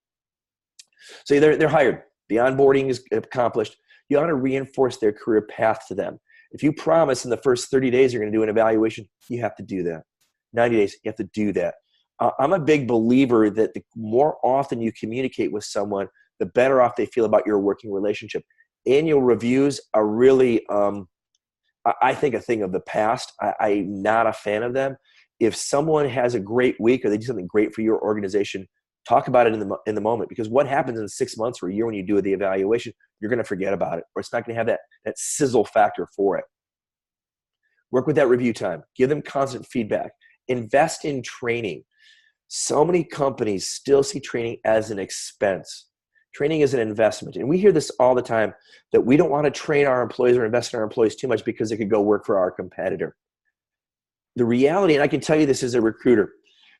So they're hired. The onboarding is accomplished. You want to reinforce their career path to them. If you promise in the first 30 days you're going to do an evaluation, you have to do that. 90 days, you have to do that. I'm a big believer that the more often you communicate with someone, the better off they feel about your working relationship. Annual reviews are really, I think, a thing of the past. I'm not a fan of them. If someone has a great week or they do something great for your organization, talk about it in the moment, because what happens in 6 months or a year when you do the evaluation, you're going to forget about it, or it's not going to have that sizzle factor for it. Work with that review time. Give them constant feedback. Invest in training. So many companies still see training as an expense. Training is an investment. And we hear this all the time, that we don't want to train our employees or invest in our employees too much because they could go work for our competitor. The reality, and I can tell you this as a recruiter,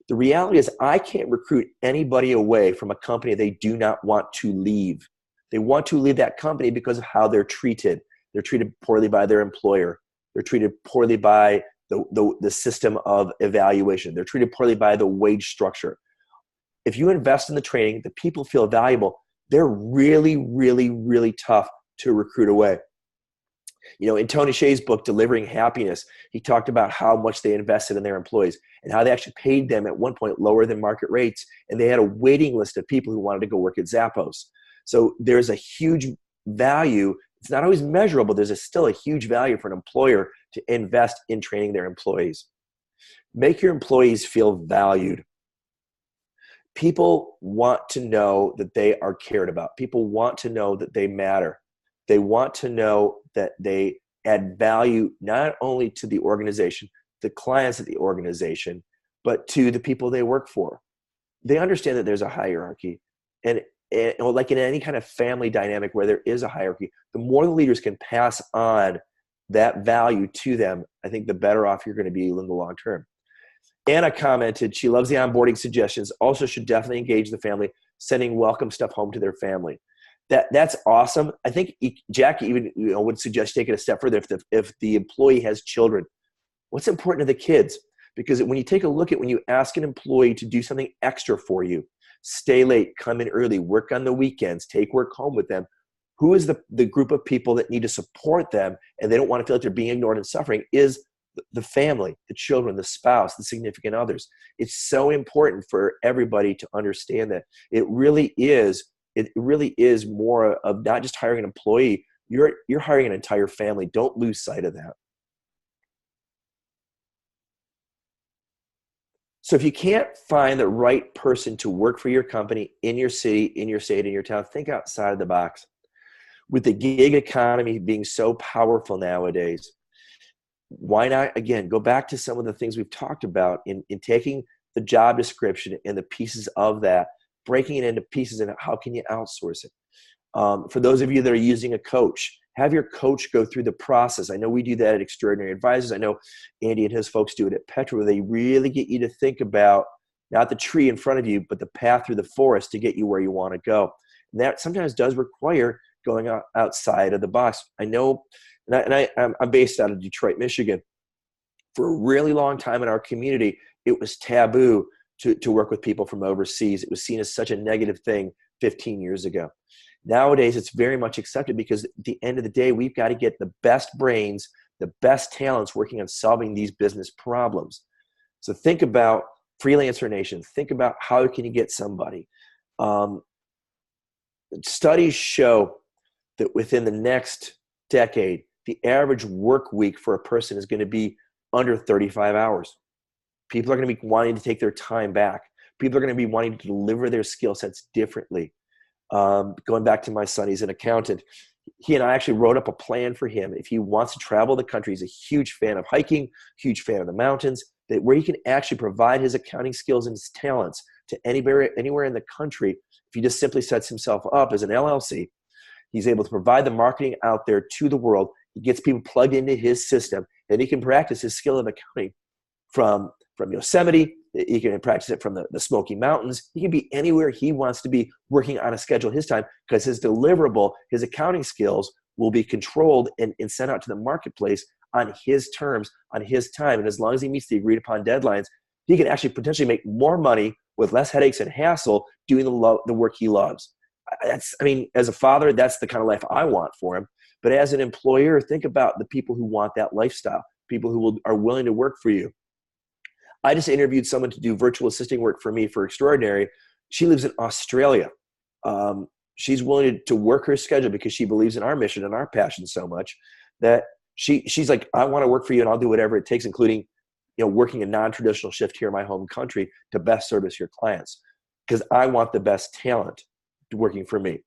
the reality is I can't recruit anybody away from a company they do not want to leave. They want to leave that company because of how they're treated. They're treated poorly by their employer. They're treated poorly by the system of evaluation. They're treated poorly by the wage structure. If you invest in the training, the people feel valuable, they're really, really, really tough to recruit away. You know, in Tony Hsieh's book, Delivering Happiness, he talked about how much they invested in their employees and how they actually paid them at one point lower than market rates. And they had a waiting list of people who wanted to go work at Zappos. So there's a huge value. It's not always measurable. There's still a huge value for an employer to invest in training their employees. Make your employees feel valued. People want to know that they are cared about. People want to know that they matter. They want to know that they add value not only to the organization, the clients of the organization, but to the people they work for. They understand that there's a hierarchy. And like in any kind of family dynamic where there is a hierarchy, the more the leaders can pass on that value to them, I think the better off you're going to be in the long term. Anna commented she loves the onboarding suggestions, also should definitely engage the family, sending welcome stuff home to their family. That's awesome. I think Jackie even would suggest taking a step further if the employee has children. What's important to the kids? Because when you take a look at when you ask an employee to do something extra for you, stay late, come in early, work on the weekends, take work home with them. Who is the group of people that need to support them and they don't want to feel like they're being ignored and suffering is the family, the children, the spouse, the significant others. It's so important for everybody to understand that it really is more of not just hiring an employee, you're hiring an entire family. Don't lose sight of that. So if you can't find the right person to work for your company in your city, in your state, in your town, think outside the box. With the gig economy being so powerful nowadays, why not, again, go back to some of the things we've talked about in taking the job description and the pieces of that, breaking it into pieces, and how can you outsource it? For those of you that are using a coach, have your coach go through the process. I know we do that at Extraordinary Advisors. I know Andy and his folks do it at Petra, where they really get you to think about not the tree in front of you, but the path through the forest to get you where you want to go. And that sometimes does require going outside of the box. I know, I'm based out of Detroit, Michigan. For a really long time in our community, it was taboo to work with people from overseas. It was seen as such a negative thing 15 years ago. Nowadays, it's very much accepted because at the end of the day, we've got to get the best brains, the best talents working on solving these business problems. So think about Freelancer Nation. Think about how can you get somebody. Studies show that within the next decade, the average work week for a person is going to be under 35 hours. People are going to be wanting to take their time back. People are going to be wanting to deliver their skill sets differently. Going back to my son, he's an accountant. He and I actually wrote up a plan for him. If he wants to travel the country, he's a huge fan of hiking, huge fan of the mountains, that where he can actually provide his accounting skills and his talents to anywhere in the country. If he just simply sets himself up as an LLC, he's able to provide the marketing out there to the world. He gets people plugged into his system, and he can practice his skill of accounting from Yosemite. He can practice it from the Smoky Mountains. He can be anywhere he wants to be working on a schedule his time, because his deliverable, his accounting skills will be controlled and sent out to the marketplace on his terms, on his time. And as long as he meets the agreed upon deadlines, he can actually potentially make more money with less headaches and hassle doing the work he loves. As a father, that's the kind of life I want for him. But as an employer, think about the people who want that lifestyle, people who are willing to work for you. I just interviewed someone to do virtual assisting work for me for Extraordinary. She lives in Australia. She's willing to work her schedule because she believes in our mission and our passion so much that she's like, I want to work for you and I'll do whatever it takes, including working a non-traditional shift here in my home country to best service your clients, because I want the best talent working for me.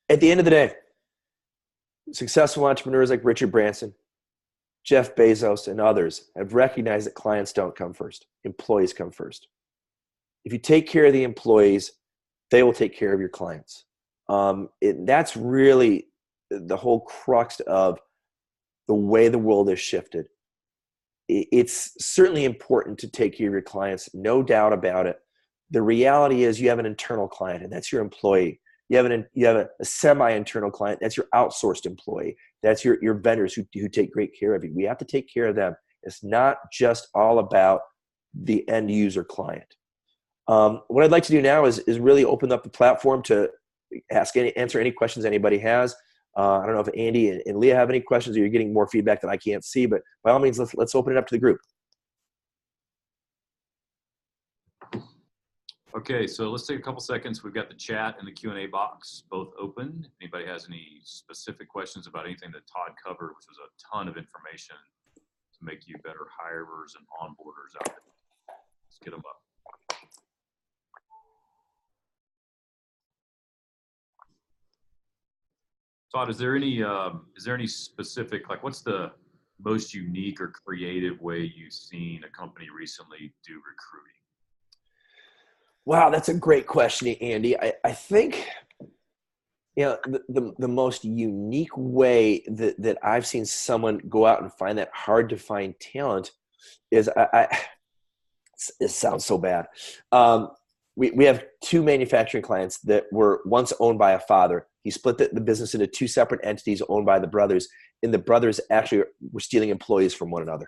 At the end of the day, successful entrepreneurs like Richard Branson, Jeff Bezos, and others have recognized that clients don't come first. Employees come first. If you take care of the employees, they will take care of your clients. That's really the whole crux of the way the world has shifted. It's certainly important to take care of your clients, no doubt about it. The reality is you have an internal client, and that's your employee. You have a semi-internal client. That's your outsourced employee. That's your vendors who take great care of you. We have to take care of them. It's not just all about the end user client. What I'd like to do now is really open up the platform to answer any questions anybody has. I don't know if Andy and Leah have any questions, or you're getting more feedback that I can't see, but by all means, let's open it up to the group. Okay, so let's take a couple seconds. We've got the chat and the Q&A box both open. If anybody has any specific questions about anything that Todd covered, which was a ton of information to make you better hirers and onboarders out there, let's get them up. Todd, is there any specific, like, what's the most unique or creative way you've seen a company recently do recruiting? Wow, that's a great question, Andy. I think the most unique way that I've seen someone go out and find that hard to find talent is it sounds so bad. We have two manufacturing clients that were once owned by a father. He split the business into two separate entities owned by the brothers, and the brothers actually were stealing employees from one another.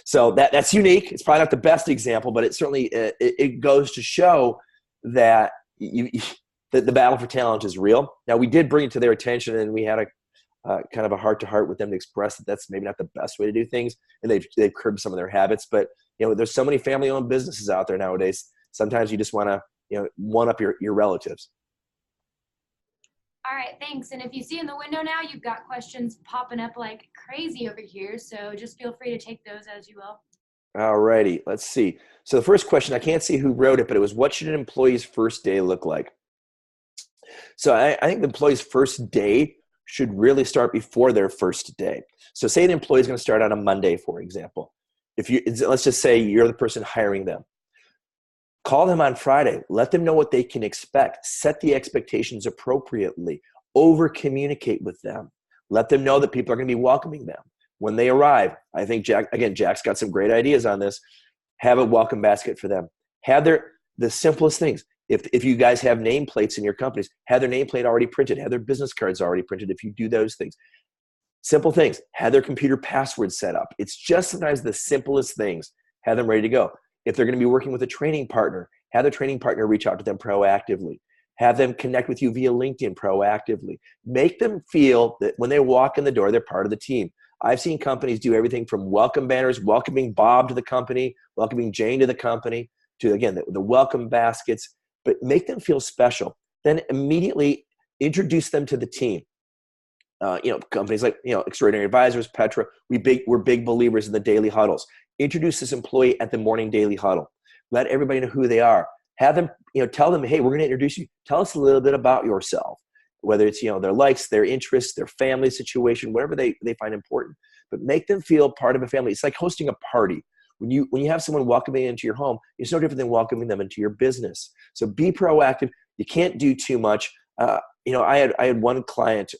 So that's unique. It's probably not the best example, but it certainly it goes to show that that the battle for talent is real. Now, we did bring it to their attention, and we had a kind of a heart-to-heart with them to express that that's maybe not the best way to do things, and they've curbed some of their habits. But there's so many family-owned businesses out there nowadays. Sometimes you just want to one up your relatives. All right, thanks. And if you see in the window now, you've got questions popping up like crazy over here. So just feel free to take those as you will. All righty, let's see. So the first question, I can't see who wrote it, but it was, what should an employee's first day look like? So I think the employee's first day should really start before their first day. So say the employee is going to start on a Monday, for example. Let's just say you're the person hiring them. Call them on Friday. Let them know what they can expect. Set the expectations appropriately. Over-communicate with them. Let them know that people are going to be welcoming them when they arrive. I think Jack's got some great ideas on this. Have a welcome basket for them. Have the simplest things. If you guys have nameplates in your companies, have their nameplate already printed. Have their business cards already printed if you do those things. Simple things. Have their computer password set up. It's just sometimes the simplest things. Have them ready to go. If they're going to be working with a training partner, have the training partner reach out to them proactively. Have them connect with you via LinkedIn proactively. Make them feel that when they walk in the door, they're part of the team. I've seen companies do everything from welcome banners, welcoming Bob to the company, welcoming Jane to the company, to, again, the welcome baskets, but make them feel special. Then immediately introduce them to the team. Companies like, Extraordinary Advisors, Petra, we're big believers in the daily huddles. Introduce this employee at the morning daily huddle. Let everybody know who they are. Have them, tell them, hey, we're going to introduce you. Tell us a little bit about yourself, whether it's, their likes, their interests, their family situation, whatever they find important. But make them feel part of a family. It's like hosting a party. When you have someone welcoming into your home, it's no different than welcoming them into your business. So be proactive. You can't do too much. I had one client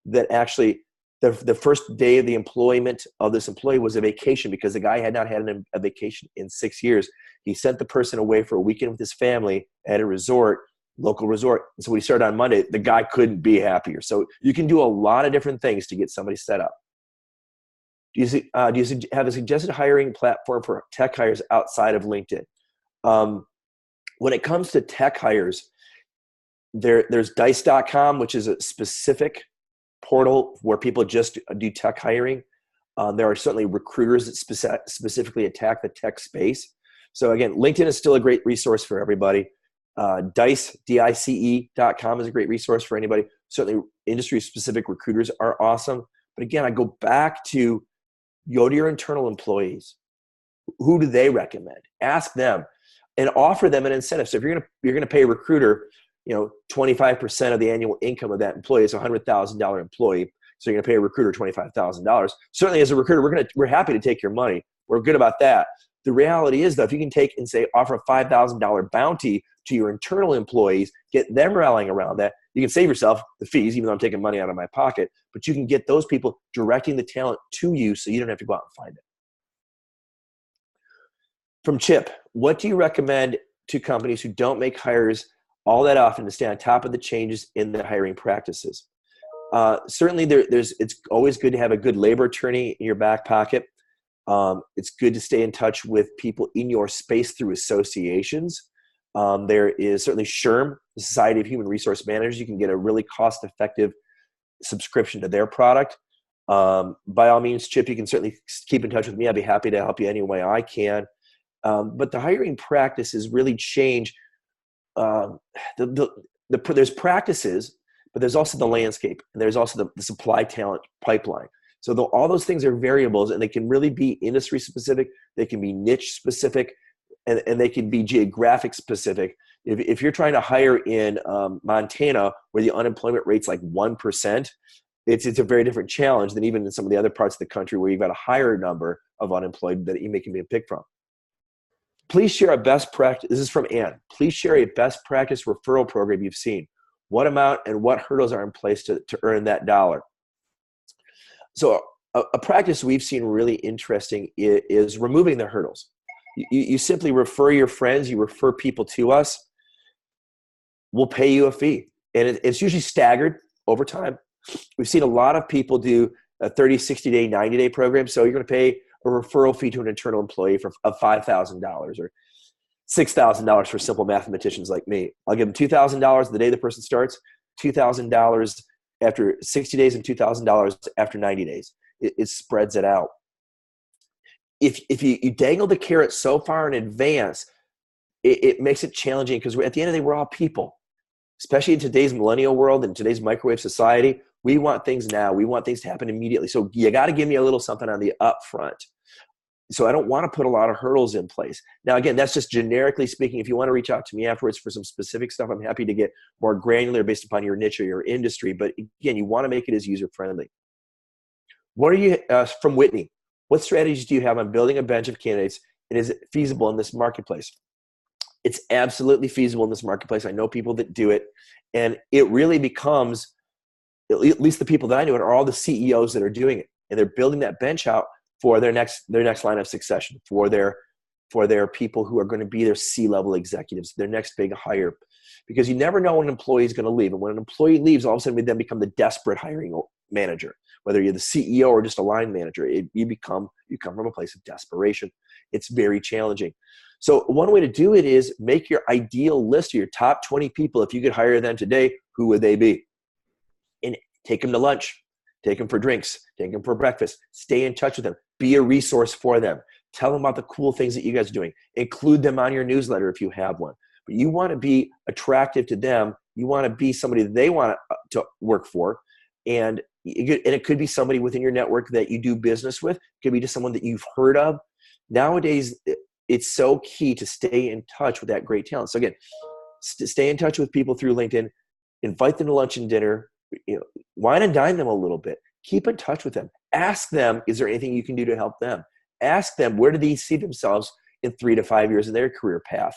that actually the first day of the employment of this employee was a vacation because the guy had not had a vacation in 6 years. He sent the person away for a weekend with his family at a local resort. And so when he started on Monday, the guy couldn't be happier. So you can do a lot of different things to get somebody set up. Do you have a suggested hiring platform for tech hires outside of LinkedIn? When it comes to tech hires, there's dice.com, which is a specific portal where people just do tech hiring. There are certainly recruiters that specifically attack the tech space. So again, LinkedIn is still a great resource for everybody. dice.com is a great resource for anybody. Certainly industry-specific recruiters are awesome. But again, I go back to go to your internal employees. Who do they recommend? Ask them and offer them an incentive. So if you're going to pay a recruiter, 25% of the annual income of that employee is a $100,000 employee. So you're going to pay a recruiter $25,000. Certainly as a recruiter, we're happy to take your money. We're good about that. The reality is, though, if you can take and say, offer a $5,000 bounty to your internal employees, get them rallying around that, you can save yourself the fees, even though I'm taking money out of my pocket, but you can get those people directing the talent to you so you don't have to go out and find it. From Chip, what do you recommend to companies who don't make hires all that often to stay on top of the changes in the hiring practices? Certainly, it's always good to have a good labor attorney in your back pocket. It's good to stay in touch with people in your space through associations. There is certainly SHRM, the Society of Human Resource Managers. You can get a really cost-effective subscription to their product. By all means, Chip, you can certainly keep in touch with me. I'd be happy to help you any way I can. But the hiring practices really change. There's practices, but there's also the landscape, and there's also the supply talent pipeline. So all those things are variables, and they can really be industry specific. They can be niche specific, and they can be geographic specific. If you're trying to hire in Montana, where the unemployment rate's like 1%, it's a very different challenge than even in some of the other parts of the country where you've got a higher number of unemployed that you can be picked from. Please share a best practice. This is from Ann. Please share a best practice referral program you've seen. What amount and what hurdles are in place to earn that dollar? So a practice we've seen really interesting is removing the hurdles. You simply refer your friends, you refer people to us, we'll pay you a fee. And it's usually staggered over time. We've seen a lot of people do a 30, 60-day, 90-day program. So you're going to pay a referral fee to an internal employee of $5,000 or $6,000 for simple mathematicians like me. I'll give them $2,000 the day the person starts, $2,000 after 60 days, and $2,000 after 90 days. It spreads it out. If you dangle the carrot so far in advance, it makes it challenging, because at the end of the day, we're all people. Especially in today's millennial world and today's microwave society, we want things now. We want things to happen immediately. So you got to give me a little something on the upfront. So I don't want to put a lot of hurdles in place. Now, again, that's just generically speaking. If you want to reach out to me afterwards for some specific stuff, I'm happy to get more granular based upon your niche or your industry. But again, you want to make it as user-friendly. What are you, from Whitney, what strategies do you have on building a bench of candidates, and is it feasible in this marketplace? It's absolutely feasible in this marketplace. I know people that do it, and it really becomes, at least the people that I know, are all the CEOs that are doing it, and they're building that bench out for their next line of succession, for their people who are going to be their C-level executives, their next big hire, because you never know when an employee is going to leave, and when an employee leaves, all of a sudden we then become the desperate hiring manager. Whether you're the CEO or just a line manager, you come from a place of desperation. It's very challenging. So one way to do it is make your ideal list of your top 20 people. If you could hire them today, who would they be? And take them to lunch, take them for drinks, take them for breakfast, stay in touch with them, be a resource for them. Tell them about the cool things that you guys are doing. Include them on your newsletter if you have one. But you want to be attractive to them. You want to be somebody that they want to work for. And it could be somebody within your network that you do business with. It could be just someone that you've heard of. Nowadays, it's so key to stay in touch with that great talent. So again, stay in touch with people through LinkedIn. Invite them to lunch and dinner. Wine and dine them a little bit. Keep in touch with them. Ask them, is there anything you can do to help them? Ask them, where do they see themselves in 3 to 5 years in their career path?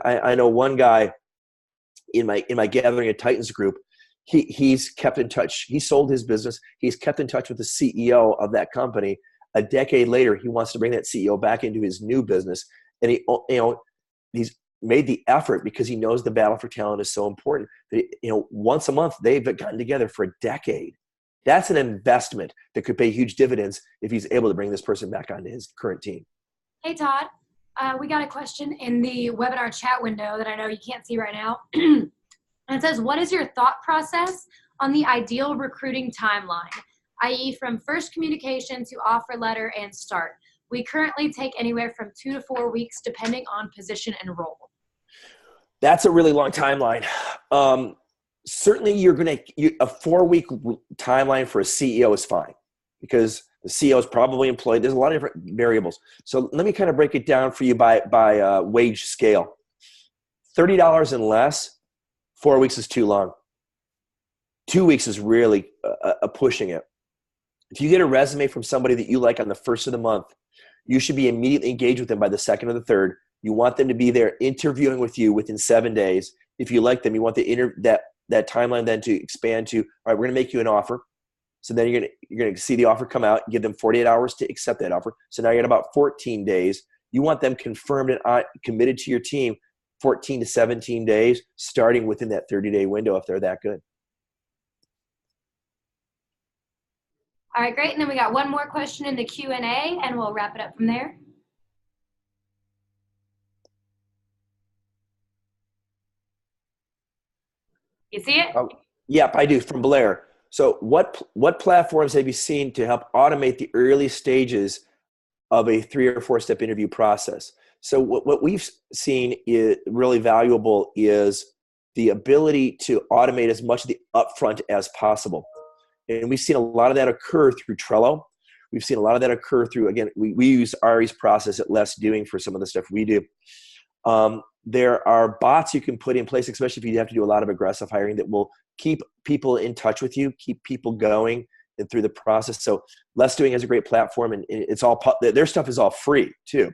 I know one guy in my Gathering of Titans group. He's kept in touch. He sold his business. He's kept in touch with the CEO of that company. A decade later, he wants to bring that CEO back into his new business, and he's made the effort because he knows the battle for talent is so important. That, once a month they've gotten together for a decade. That's an investment that could pay huge dividends if he's able to bring this person back onto his current team. Hey Todd, we got a question in the webinar chat window that I know you can't see right now. And it says, what is your thought process on the ideal recruiting timeline, i.e. from first communication to offer letter and start? We currently take anywhere from 2 to 4 weeks, depending on position and role. That's a really long timeline. Certainly a 4-week timeline for a CEO is fine, because the CEO is probably employed. There's a lot of different variables. So let me kind of break it down for you by wage scale. $30 and less, 4 weeks is too long. 2 weeks is really pushing it. If you get a resume from somebody that you like on the first of the month, you should be immediately engaged with them by the second or the third. You want them to be there interviewing with you within 7 days. If you like them, you want that timeline then to expand to, all right, we're going to make you an offer. So then you're going to see the offer come out, give them 48 hours to accept that offer. So now you're at about 14 days. You want them confirmed and committed to your team 14 to 17 days, starting within that 30-day window if they're that good. All right, great. And then we got one more question in the Q&A, and we'll wrap it up from there. You see it? Yep, I do, from Blair. So what platforms have you seen to help automate the early stages of a 3 or 4 step interview process? So what we've seen is really valuable is the ability to automate as much of the upfront as possible. And we've seen a lot of that occur through Trello. We've seen a lot of that occur through, again, we use Ari's process at Less Doing for some of the stuff we do. There are bots you can put in place, especially if you have to do a lot of aggressive hiring, that will keep people in touch with you, keep people going and through the process. So Less Doing has a great platform, and it's all, their stuff is all free too.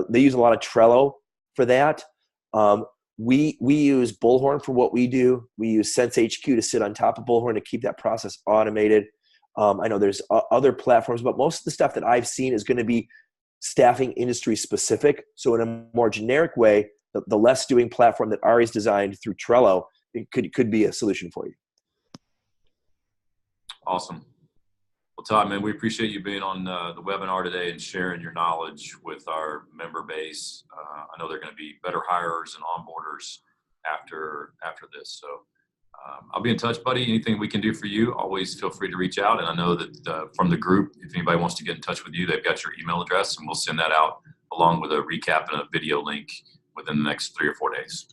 They use a lot of Trello for that. We use Bullhorn for what we do. We use Sense HQ to sit on top of Bullhorn to keep that process automated. I know there's other platforms, but most of the stuff that I've seen is going to be staffing industry specific. So in a more generic way, the Less Doing platform that Ari's designed through Trello, it could be a solution for you. Awesome. Well, Todd, man, we appreciate you being on the webinar today and sharing your knowledge with our member base. I know they're going to be better hirers and onboarders after this. So I'll be in touch, buddy. Anything we can do for you, always feel free to reach out. And I know that from the group, if anybody wants to get in touch with you, they've got your email address, and we'll send that out along with a recap and a video link within the next 3 or 4 days.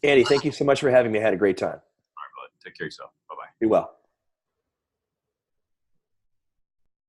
Andy, thank you so much for having me. I had a great time. All right, bud. Take care of yourself. Bye-bye. Be well.